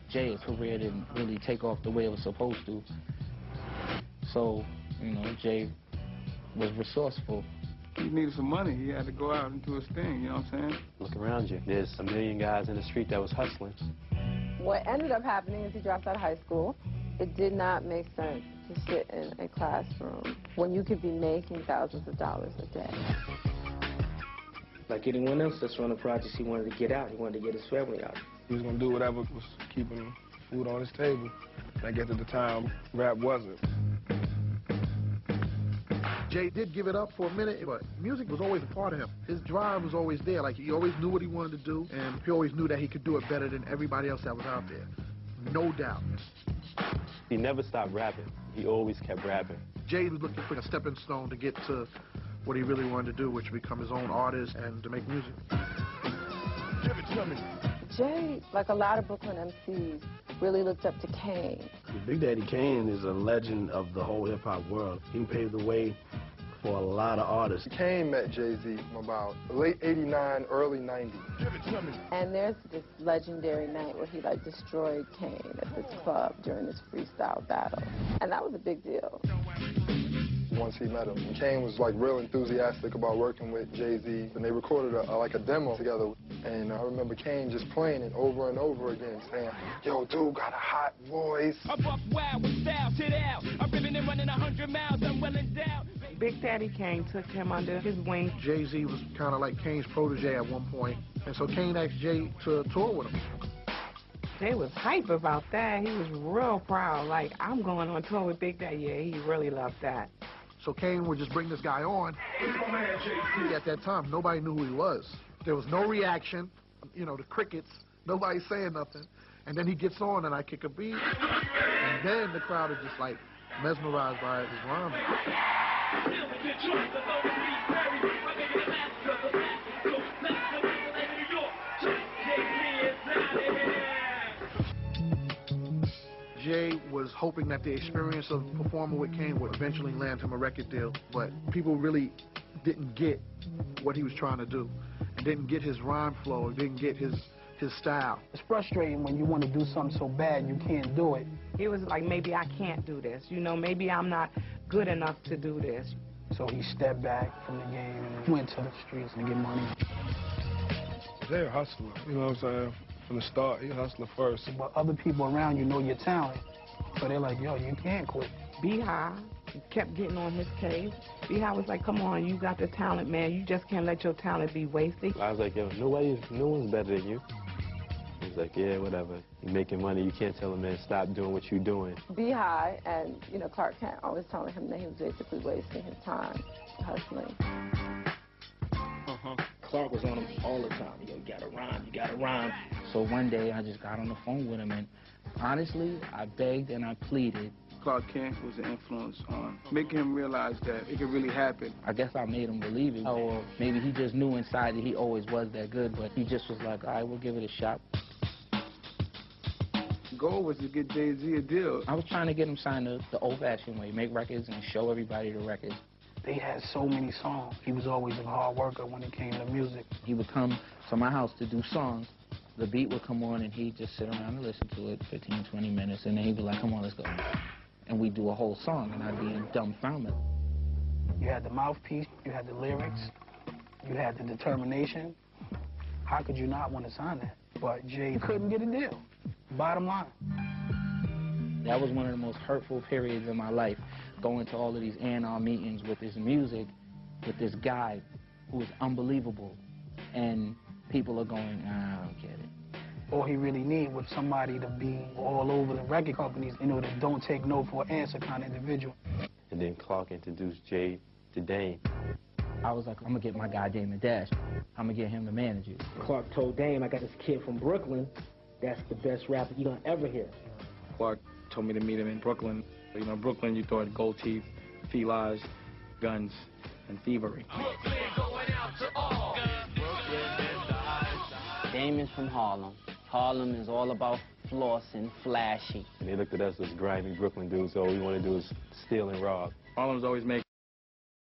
Jay's career didn't really take off the way it was supposed to. So, you know, Jay was resourceful. He needed some money. He had to go out and do his thing, you know what I'm saying? Look around you. There's a million guys in the street that was hustling. What ended up happening is he dropped out of high school. It did not make sense to sit in a classroom when you could be making thousands of dollars a day. Like anyone else that's running projects, he wanted to get out. He wanted to get his family out. He was going to do whatever was keeping food on his table. I guess at the time, rap wasn't. Jay did give it up for a minute, but music was always a part of him. His drive was always there. Like, he always knew what he wanted to do, and he always knew that he could do it better than everybody else that was out there. No doubt. He never stopped rapping. He always kept rapping. Jay was looking for a stepping stone to get to what he really wanted to do, which become his own artist and to make music. Give it to me. Jay, like a lot of Brooklyn MCs, really looked up to Kane. Big Daddy Kane is a legend of the whole hip-hop world. He paved the way for a lot of artists. Kane met Jay-Z about late 89, early 90. Give it to me. And there's this legendary night where he, like, destroyed Kane at this club during this freestyle battle. And that was a big deal. Once he met him, and Kane was like real enthusiastic about working with Jay-Z, and they recorded like a demo together. And I remember Kane just playing it over and over again, saying, "Yo, dude got a hot voice." I buck wild with style, sit out. I'm ripping and running 100 miles, I'm well endowed. Big Daddy Kane took him under his wing. Jay-Z was kind of like Kane's protege at one point, and so Kane asked Jay to tour with him. Jay was hype about that. He was real proud. Like, I'm going on tour with Big Daddy. Yeah, he really loved that. So Kane would just bring this guy on. At that time, nobody knew who he was. There was no reaction, you know, the crickets, nobody saying nothing. And then he gets on and I kick a beat. And then the crowd is just like mesmerized by his rhyme. Jay was hoping that the experience of performing with Kane would eventually land him a record deal, but people really didn't get what he was trying to do, and didn't get his rhyme flow, didn't get his style. It's frustrating when you want to do something so bad you can't do it. He was like, maybe I can't do this. You know, maybe I'm not good enough to do this. So he stepped back from the game and went to the streets to get money. They're a hustler, you know what I'm saying? From the start, he hustler first. But other people around you know your talent, so they're like, yo, you can't quit. B-High kept getting on his case. B-High was like, come on, you got the talent, man. You just can't let your talent be wasted. I was like, yo, no one's better than you. He was like, yeah, whatever. You're making money. You can't tell a man, stop doing what you're doing. B-High and, you know, Clark Kent always telling him that he was basically wasting his time hustling. Clark was on him all the time. Yo, you gotta rhyme, you gotta rhyme. So one day I just got on the phone with him, and honestly, I begged and I pleaded. Clark Kent was an influence on making him realize that it could really happen. I guess I made him believe it, or maybe he just knew inside that he always was that good, but he just was like, all right, we'll give it a shot. The goal was to get Jay-Z a deal. I was trying to get him signed the old-fashioned way, make records and show everybody the records. They had so many songs. He was always a hard worker when it came to music. He would come to my house to do songs. The beat would come on, and he'd just sit around and listen to it 15, 20 minutes, and then he'd be like, come on, let's go. And we'd do a whole song, and I'd be dumbfounded. You had the mouthpiece, you had the lyrics, you had the determination. How could you not want to sign that? But Jay couldn't get a deal, bottom line. That was one of the most hurtful periods in my life, going to all of these A&R meetings with this music, with this guy who is unbelievable, and people are going, I don't get it. All he really needed was somebody to be all over the record companies, you know, that don't take no for an answer kind of individual. And then Clark introduced Jay to Dame. I was like, I'm gonna get my guy Damon Dash. I'm gonna get him to manage it. Clark told Dame, I got this kid from Brooklyn. That's the best rapper you're gonna ever hear. Clark told me to meet him in Brooklyn. You know, Brooklyn, you thought gold teeth, felines, guns, and thievery. Damon's from Harlem. Harlem is all about flossing, flashy. And they looked at us as grimy Brooklyn dudes, so all we want to do is steal and rob. Harlem's always make